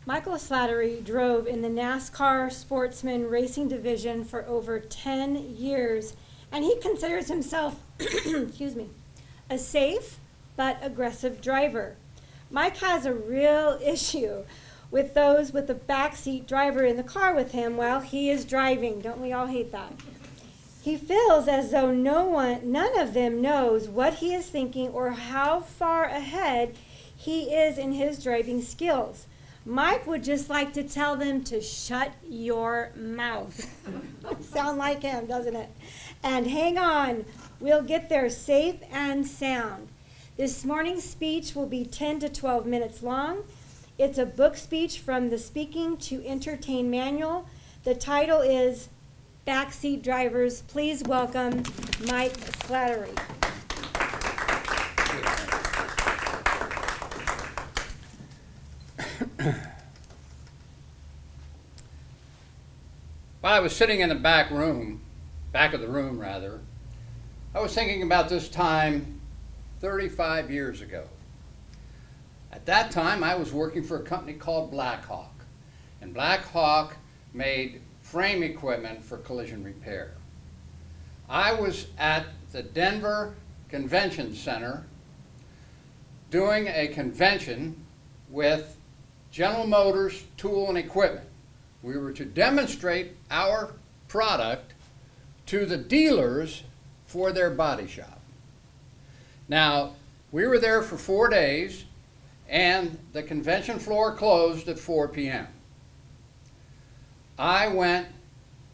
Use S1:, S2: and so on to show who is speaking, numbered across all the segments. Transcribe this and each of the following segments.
S1: Michael Slattery drove in the NASCAR Sportsman Racing Division for over 10 years, and he considers himself, excuse me, a safe but aggressive driver. Mike has a real issue with those with the backseat driver in the car with him while he is driving. Don't we all hate that? He feels as though none of them knows what he is thinking or how far ahead he is in his driving skills. Mike would just like to tell them to shut your mouth. Sound like him, doesn't it? And hang on, we'll get there safe and sound. This morning's speech will be 10 to 12 minutes long. It's a book speech from the Speaking to Entertain manual. The title is Backseat Drivers. Please welcome Mike Slattery.
S2: While I was sitting in the back of the room, I was thinking about this time 35 years ago. At that time, I was working for a company called Blackhawk, and Blackhawk made frame equipment for collision repair. I was at the Denver Convention Center doing a convention with General Motors Tool and Equipment. We were to demonstrate our product to the dealers for their body shop. Now, we were there for 4 days, and the convention floor closed at 4 p.m. I went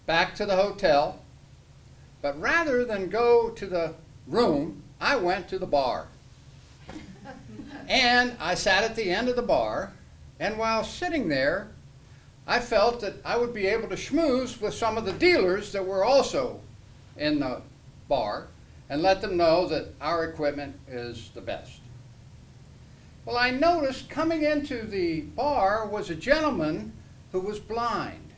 S2: back to the hotel, but rather than go to the room, I went to the bar. And I sat at the end of the bar, and while sitting there, I felt that I would be able to schmooze with some of the dealers that were also in the bar and let them know that our equipment is the best. Well, I noticed coming into the bar was a gentleman who was blind,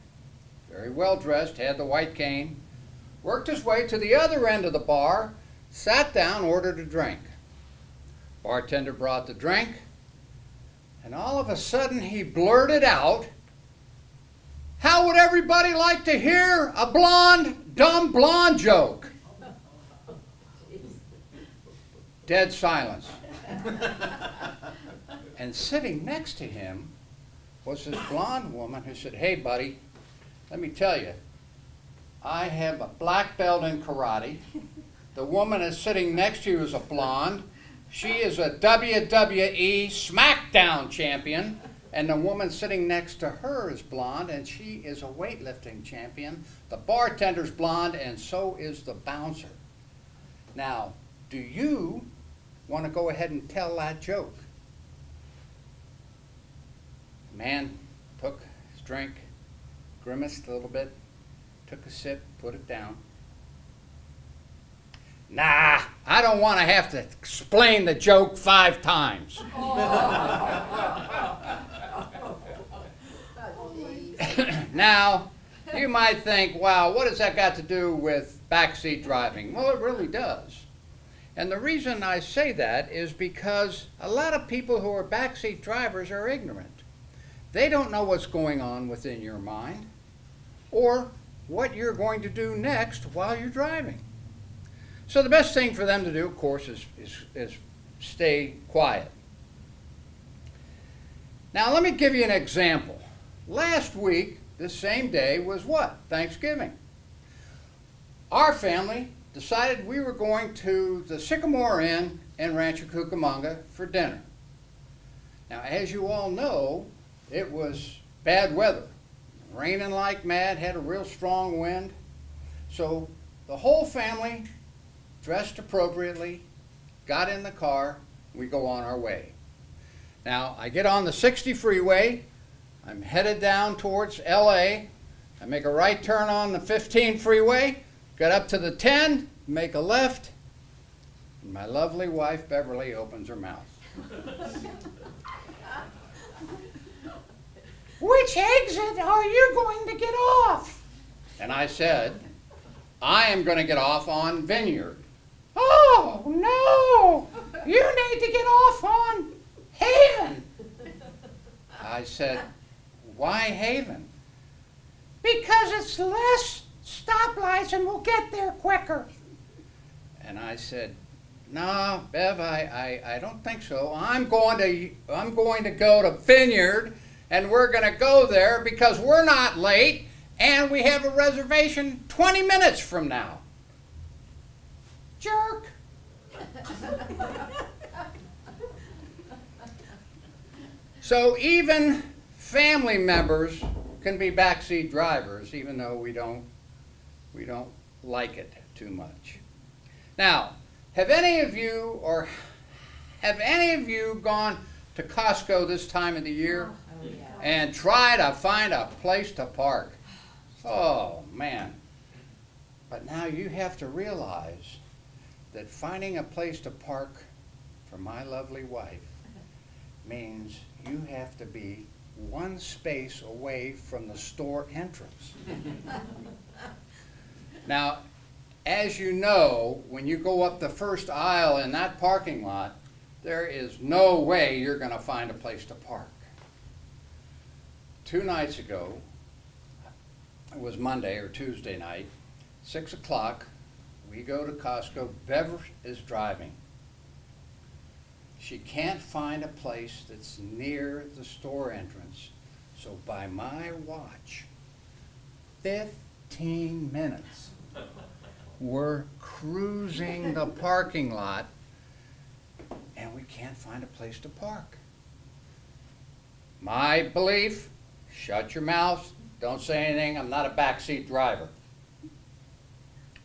S2: very well dressed, had the white cane, worked his way to the other end of the bar, sat down, ordered a drink. Bartender brought the drink, and all of a sudden he blurted out, "How would everybody like to hear a dumb blonde joke?" Dead silence. And sitting next to him was this blonde woman who said, "Hey, buddy, let me tell you, I have a black belt in karate. The woman is sitting next to you is a blonde. She is a WWE SmackDown champion. And the woman sitting next to her is blonde, and she is a weightlifting champion. The bartender's blonde, and so is the bouncer. Now, do you want to go ahead and tell that joke?" The man took his drink, grimaced a little bit, took a sip, put it down. "Nah, I don't want to have to explain the joke 5 times. Now, you might think, wow, what has that got to do with backseat driving? Well, it really does. And the reason I say that is because a lot of people who are backseat drivers are ignorant. They don't know what's going on within your mind or what you're going to do next while you're driving. So the best thing for them to do, of course, is stay quiet. Now, let me give you an example. Last week, this same day, was what? Thanksgiving. Our family decided we were going to the Sycamore Inn in Rancho Cucamonga for dinner. Now, as you all know, it was bad weather. Raining like mad, had a real strong wind. So the whole family dressed appropriately, got in the car, we go on our way. Now, I get on the 60 freeway, I'm headed down towards LA, I make a right turn on the 15 freeway, get up to the 10, make a left, and my lovely wife Beverly opens her mouth. "Which exit are you going to get off?" And I said, "I am going to get off on Vineyard." "Oh, no, you need to get off on Haven." I said, Why Haven? Because it's less stoplights and we'll get there quicker. And I said, no, Bev, I don't think so. I'm going to go to Vineyard, and we're going to go there because we're not late and we have a reservation 20 minutes from now. Jerk. So even family members can be backseat drivers, even though we don't like it too much. Now, have any of you gone to Costco this time of the year and try to find a place to park? Oh man. But now you have to realize that finding a place to park for my lovely wife means you have to be one space away from the store entrance. Now, as you know, when you go up the first aisle in that parking lot, there is no way you're going to find a place to park. 2 nights ago, it was Monday or Tuesday night, 6 o'clock, we go to Costco. Bev is driving. She can't find a place that's near the store entrance. So by my watch, 15 minutes, we're cruising the parking lot and we can't find a place to park. My belief, shut your mouth, don't say anything, I'm not a backseat driver.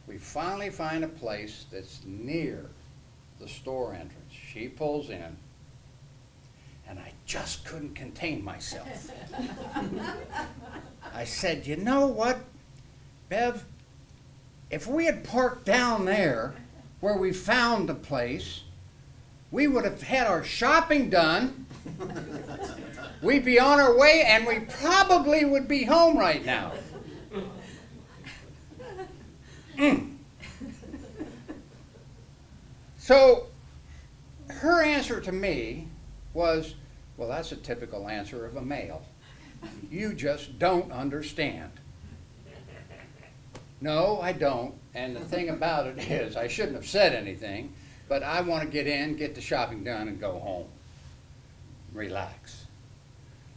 S2: We finally find a place that's near the store entrance. She pulls in, and I just couldn't contain myself. I said, you know what, Bev, if we had parked down there where we found the place, we would have had our shopping done, we'd be on our way, and we probably would be home right now. So her answer to me was, well, that's a typical answer of a male. You just don't understand. No, I don't. And the thing about it is, I shouldn't have said anything, but I want to get in, get the shopping done, and go home. Relax.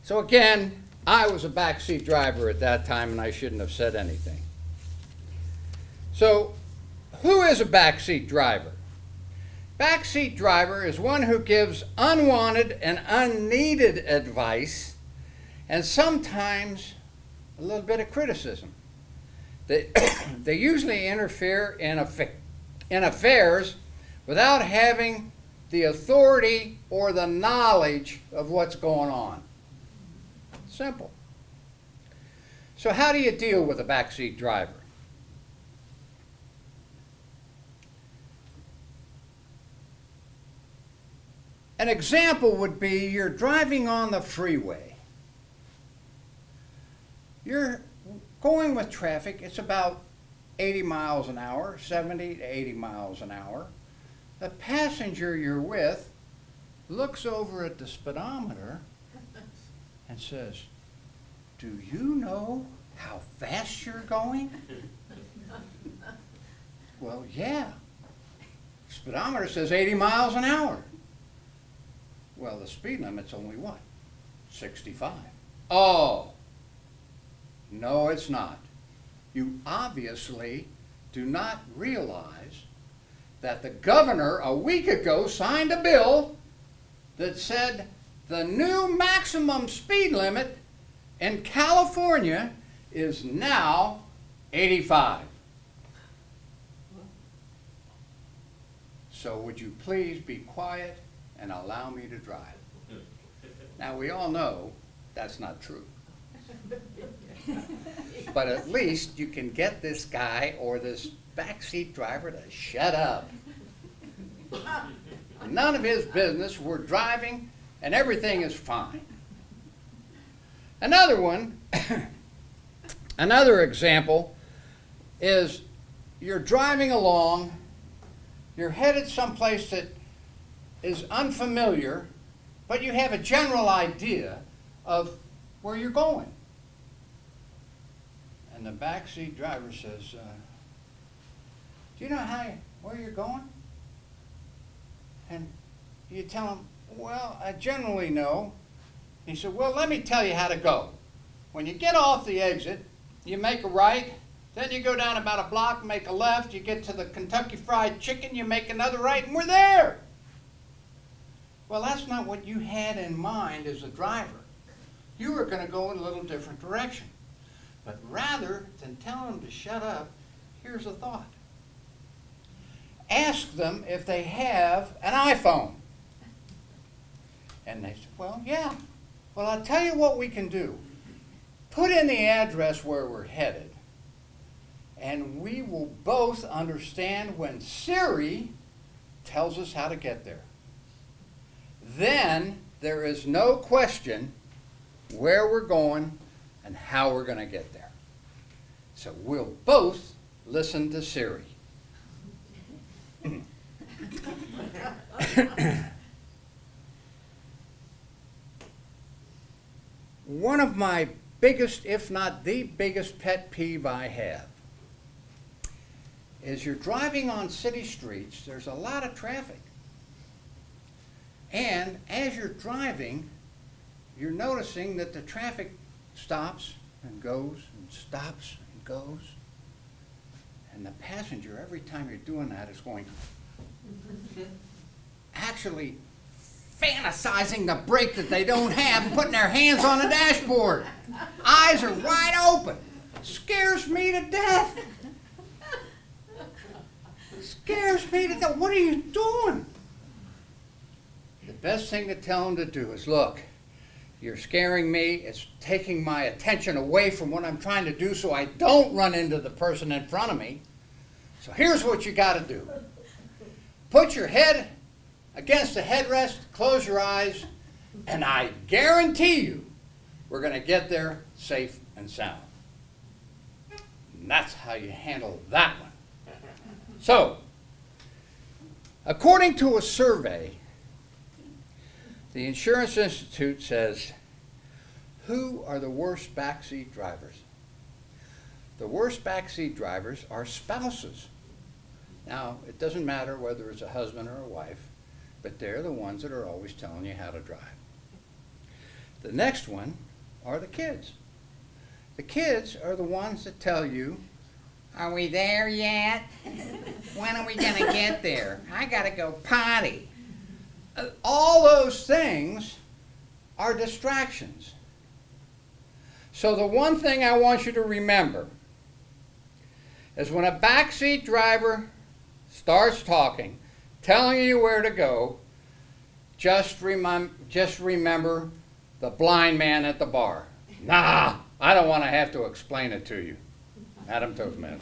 S2: So again, I was a backseat driver at that time, and I shouldn't have said anything. So, who is a backseat driver? Backseat driver is one who gives unwanted and unneeded advice, and sometimes a little bit of criticism. They usually interfere in affairs without having the authority or the knowledge of what's going on. Simple. So how do you deal with a backseat driver? An example would be you're driving on the freeway. You're going with traffic. It's about 80 miles an hour, 70 to 80 miles an hour. The passenger you're with looks over at the speedometer and says, "Do you know how fast you're going?" Well, yeah. Speedometer says 80 miles an hour. Well, the speed limit's only what? 65. Oh, no, it's not. You obviously do not realize that the governor a week ago signed a bill that said the new maximum speed limit in California is now 85. So would you please be quiet and allow me to drive? Now, we all know that's not true. But at least you can get this guy or this backseat driver to shut up. None of his business. We're driving and everything is fine. Another one, another example is you're driving along, you're headed someplace that is unfamiliar, but you have a general idea of where you're going. And the backseat driver says, do you know where you're going? And you tell him, well, I generally know. He said, well, let me tell you how to go. When you get off the exit, you make a right, then you go down about a block, make a left, you get to the Kentucky Fried Chicken, you make another right, and we're there. Well, that's not what you had in mind as a driver. You were going to go in a little different direction. But rather than tell them to shut up, here's a thought. Ask them if they have an iPhone. And they said, well, yeah. Well, I'll tell you what we can do. Put in the address where we're headed, and we will both understand when Siri tells us how to get there. Then there is no question where we're going and how we're going to get there. So we'll both listen to Siri. One of my biggest, if not the biggest pet peeve I have is you're driving on city streets, there's a lot of traffic. And as you're driving, you're noticing that the traffic stops and goes and stops and goes. And the passenger, every time you're doing that, is going, actually fantasizing the brake that they don't have and putting their hands on the dashboard. Eyes are wide open. Scares me to death. Scares me to death. What are you doing? The best thing to tell them to do is, look, you're scaring me. It's taking my attention away from what I'm trying to do so I don't run into the person in front of me. So here's what you got to do. Put your head against the headrest, close your eyes, and I guarantee you we're going to get there safe and sound. And that's how you handle that one. So, according to a survey, the Insurance Institute says, who are the worst backseat drivers? The worst backseat drivers are spouses. Now, it doesn't matter whether it's a husband or a wife, but they're the ones that are always telling you how to drive. The next one are the kids. The kids are the ones that tell you, are we there yet? When are we going to get there? I got to go potty. All those things are distractions. So the one thing I want you to remember is when a backseat driver starts talking, telling you where to go, just remember the blind man at the bar. Nah, I don't want to have to explain it to you. Madam Toastmaster.